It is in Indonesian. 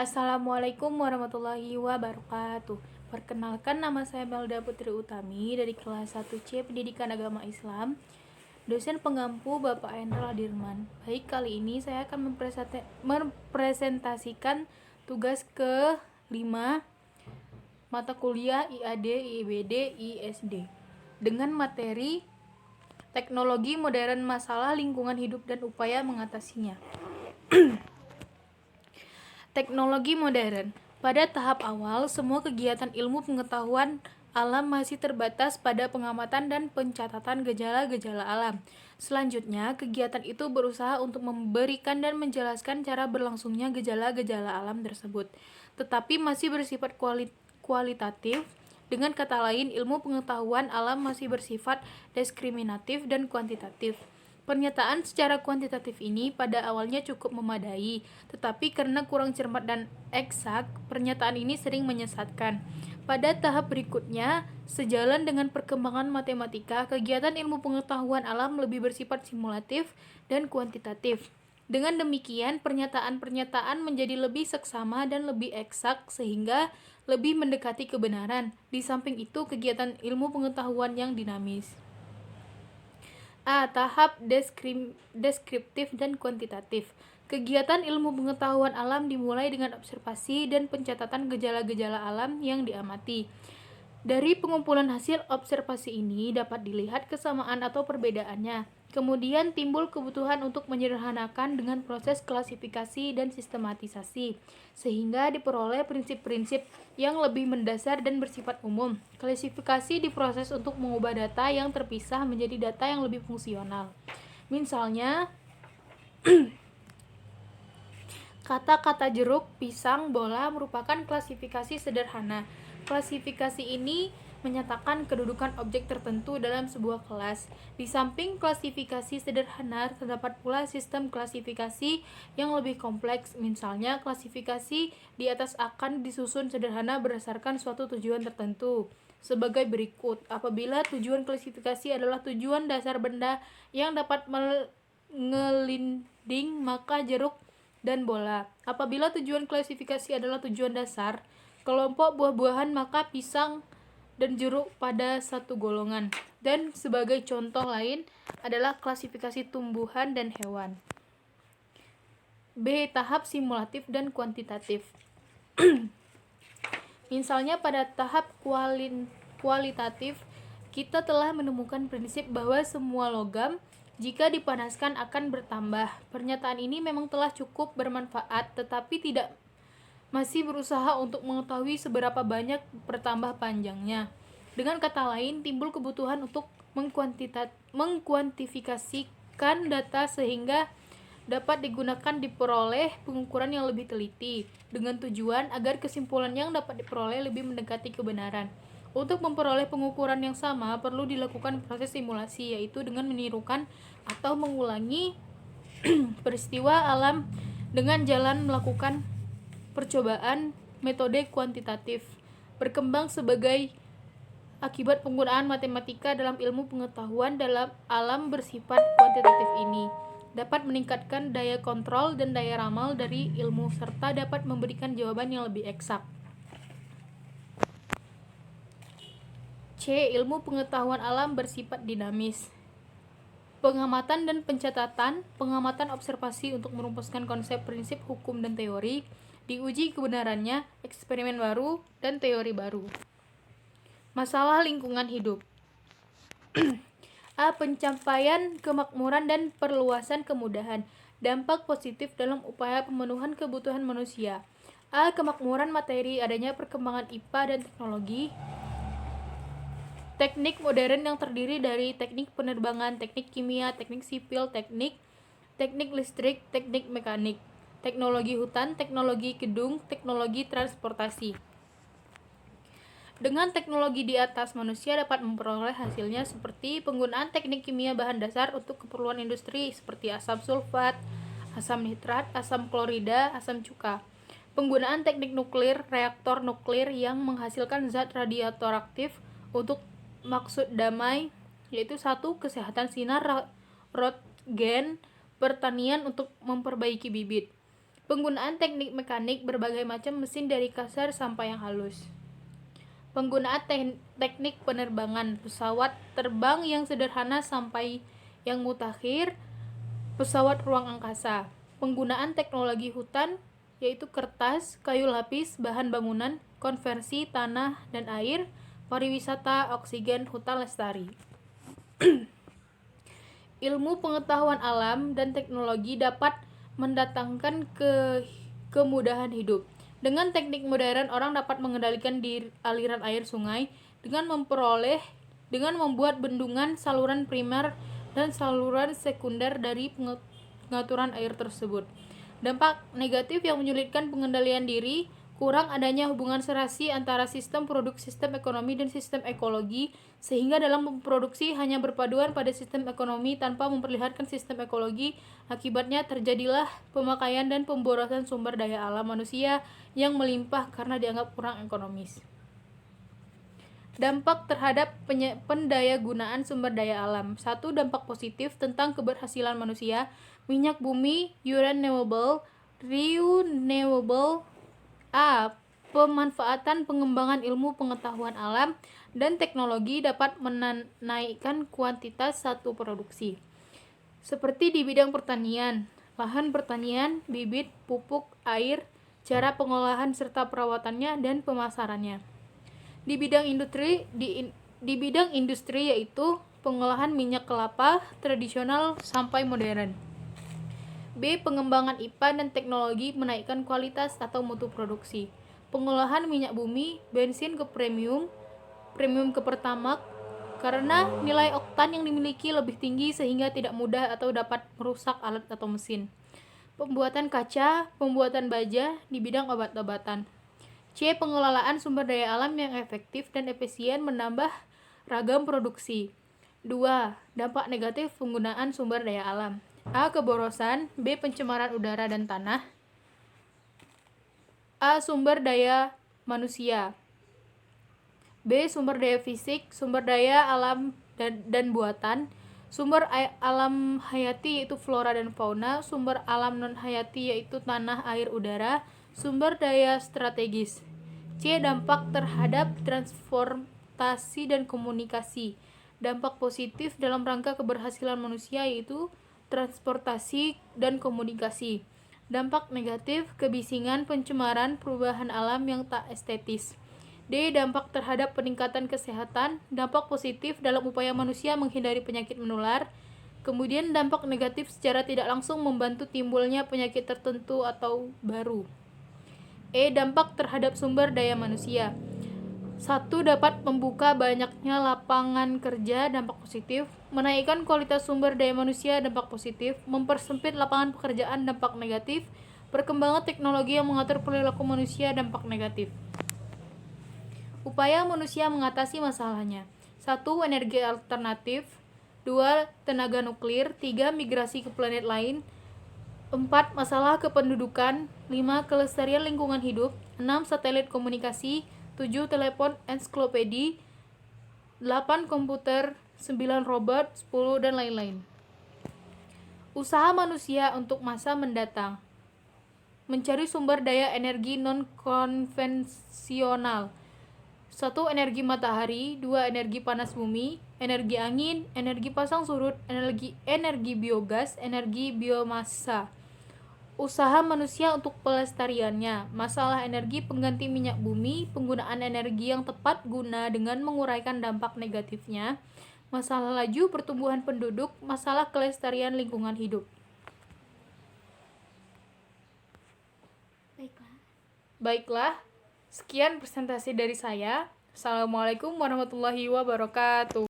Assalamualaikum warahmatullahi wabarakatuh. Perkenalkan, nama saya Melda Putri Utami dari kelas 1C Pendidikan Agama Islam, dosen penggampu Bapak Hendra Dirman. Baik, kali ini saya akan mempresentasikan tugas ke-5 mata kuliah IAD, IBD, ISD dengan materi teknologi modern, masalah lingkungan hidup dan upaya mengatasinya. Teknologi modern. Pada tahap awal, semua kegiatan ilmu pengetahuan alam masih terbatas pada pengamatan dan pencatatan gejala-gejala alam. Selanjutnya, kegiatan itu berusaha untuk memberikan dan menjelaskan cara berlangsungnya gejala-gejala alam tersebut, tetapi masih bersifat kualitatif. Dengan kata lain, ilmu pengetahuan alam masih bersifat diskriminatif dan kuantitatif. Pernyataan secara kuantitatif ini pada awalnya cukup memadai, tetapi karena kurang cermat dan eksak, pernyataan ini sering menyesatkan. Pada tahap berikutnya, sejalan dengan perkembangan matematika, kegiatan ilmu pengetahuan alam lebih bersifat simulatif dan kuantitatif. Dengan demikian, pernyataan-pernyataan menjadi lebih seksama dan lebih eksak sehingga lebih mendekati kebenaran. Di samping itu, kegiatan ilmu pengetahuan yang dinamis. Tahap deskriptif dan kuantitatif. Kegiatan ilmu pengetahuan alam dimulai dengan observasi dan pencatatan gejala-gejala alam yang diamati. Dari pengumpulan hasil observasi ini dapat dilihat kesamaan atau perbedaannya. Kemudian timbul kebutuhan untuk menyederhanakan dengan proses klasifikasi dan sistematisasi, sehingga diperoleh prinsip-prinsip yang lebih mendasar dan bersifat umum. Klasifikasi diproses untuk mengubah data yang terpisah menjadi data yang lebih fungsional. Misalnya, kata-kata jeruk, pisang, bola merupakan klasifikasi sederhana. Klasifikasi ini menyatakan kedudukan objek tertentu dalam sebuah kelas. Di samping klasifikasi sederhana, terdapat pula sistem klasifikasi yang lebih kompleks. Misalnya, klasifikasi di atas akan disusun sederhana berdasarkan suatu tujuan tertentu. Sebagai berikut, apabila tujuan klasifikasi adalah tujuan dasar benda yang dapat mengelinding, maka jeruk dan bola. Apabila tujuan klasifikasi adalah tujuan dasar kelompok buah-buahan, maka pisang dan jeruk pada satu golongan. Dan sebagai contoh lain adalah klasifikasi tumbuhan dan hewan. B. Tahap simulatif dan kuantitatif. Misalnya pada tahap kualitatif, kita telah menemukan prinsip bahwa semua logam jika dipanaskan akan bertambah. Pernyataan ini memang telah cukup bermanfaat, tetapi tidak masih berusaha untuk mengetahui seberapa banyak bertambah panjangnya. Dengan kata lain, timbul kebutuhan untuk mengkuantifikasikan data sehingga dapat digunakan diperoleh pengukuran yang lebih teliti, dengan tujuan agar kesimpulan yang dapat diperoleh lebih mendekati kebenaran. Untuk memperoleh pengukuran yang sama, perlu dilakukan proses simulasi, yaitu dengan menirukan atau mengulangi peristiwa alam dengan jalan melakukan percobaan. Metode kuantitatif berkembang sebagai akibat penggunaan matematika dalam ilmu pengetahuan dalam alam bersifat kuantitatif ini dapat meningkatkan daya kontrol dan daya ramal dari ilmu serta dapat memberikan jawaban yang lebih eksak. C. Ilmu pengetahuan alam bersifat dinamis. Pengamatan dan pencatatan, pengamatan observasi untuk merumuskan konsep, prinsip, hukum, dan teori, diuji kebenarannya, eksperimen baru, dan teori baru. Masalah lingkungan hidup. Pencapaian kemakmuran dan perluasan kemudahan, dampak positif dalam upaya pemenuhan kebutuhan manusia. Kemakmuran materi, adanya perkembangan IPA dan teknologi. Teknik modern yang terdiri dari teknik penerbangan, teknik kimia, teknik sipil, teknik listrik, teknik mekanik, teknologi hutan, teknologi gedung, teknologi transportasi. Dengan teknologi di atas, manusia dapat memperoleh hasilnya seperti penggunaan teknik kimia bahan dasar untuk keperluan industri seperti asam sulfat, asam nitrat, asam klorida, asam cuka. Penggunaan teknik nuklir, reaktor nuklir yang menghasilkan zat radioaktif untuk maksud damai, yaitu 1. Kesehatan sinar rotgen, pertanian untuk memperbaiki bibit. Penggunaan teknik mekanik berbagai macam mesin dari kasar sampai yang halus. Penggunaan teknik penerbangan, pesawat terbang yang sederhana sampai yang mutakhir, pesawat ruang angkasa. Penggunaan teknologi hutan, yaitu kertas, kayu lapis, bahan bangunan, konversi tanah dan air, pariwisata, oksigen, hutan lestari. Ilmu pengetahuan alam dan teknologi dapat mendatangkan kemudahan hidup. Dengan teknik modern, orang dapat mengendalikan aliran air sungai dengan membuat bendungan, saluran primer dan saluran sekunder dari pengaturan air tersebut. Dampak negatif yang menyulitkan pengendalian diri, kurang adanya hubungan serasi antara sistem produk, sistem ekonomi, dan sistem ekologi, sehingga dalam memproduksi hanya berpaduan pada sistem ekonomi tanpa memperlihatkan sistem ekologi. Akibatnya terjadilah pemakaian dan pemborosan sumber daya alam manusia yang melimpah karena dianggap kurang ekonomis. Dampak terhadap pendayagunaan sumber daya alam. 1. Dampak positif tentang keberhasilan manusia. Minyak bumi renewable. A. Pemanfaatan pengembangan ilmu pengetahuan alam dan teknologi dapat menaikkan kuantitas satu produksi. Seperti di bidang pertanian, lahan pertanian, bibit, pupuk, air, cara pengolahan serta perawatannya dan pemasarannya. Di bidang industri yaitu pengolahan minyak kelapa tradisional sampai modern. B. Pengembangan IPA dan teknologi menaikkan kualitas atau mutu produksi. Pengolahan minyak bumi, bensin ke premium ke pertamax, karena nilai oktan yang dimiliki lebih tinggi sehingga tidak mudah atau dapat merusak alat atau mesin. Pembuatan kaca, pembuatan baja di bidang obat-obatan. C. Pengelolaan sumber daya alam yang efektif dan efisien menambah ragam produksi. 2. Dampak negatif penggunaan sumber daya alam. A. Keborosan. B. Pencemaran udara dan tanah. A. Sumber daya manusia. B. Sumber daya fisik, sumber daya alam dan buatan. Sumber alam hayati yaitu flora dan fauna. Sumber alam non-hayati yaitu tanah, air, udara. Sumber daya strategis. C. Dampak terhadap transportasi dan komunikasi. Dampak positif dalam rangka keberhasilan manusia yaitu transportasi dan komunikasi. Dampak negatif, kebisingan, pencemaran, perubahan alam yang tak estetis. D. Dampak terhadap peningkatan kesehatan. Dampak positif dalam upaya manusia menghindari penyakit menular. Kemudian dampak negatif secara tidak langsung membantu timbulnya penyakit tertentu atau baru. E. Dampak terhadap sumber daya manusia. 1. Dapat membuka banyaknya lapangan kerja, dampak positif. Menaikkan kualitas sumber daya manusia, dampak positif. Mempersempit lapangan pekerjaan, dampak negatif. Perkembangan teknologi yang mengatur perilaku manusia, dampak negatif. Upaya manusia mengatasi masalahnya. 1. Energi alternatif. 2. Tenaga nuklir. 3. Migrasi ke planet lain. 4. Masalah kependudukan. 5. Kelestarian lingkungan hidup. 6. Satelit komunikasi. 7. Telepon ensiklopedi. 8. Komputer. 9. Robot. 10. Dan lain-lain. Usaha manusia untuk masa mendatang. Mencari sumber daya energi non-konvensional. 1. Energi matahari. 2. Energi panas bumi. Energi angin. Energi pasang surut. Energi biogas. Energi biomasa. Usaha manusia untuk pelestariannya. Masalah energi pengganti minyak bumi. Penggunaan energi yang tepat guna dengan menguraikan dampak negatifnya. Masalah laju pertumbuhan penduduk. Masalah kelestarian lingkungan hidup. Baiklah, sekian presentasi dari saya. Assalamualaikum warahmatullahi wabarakatuh.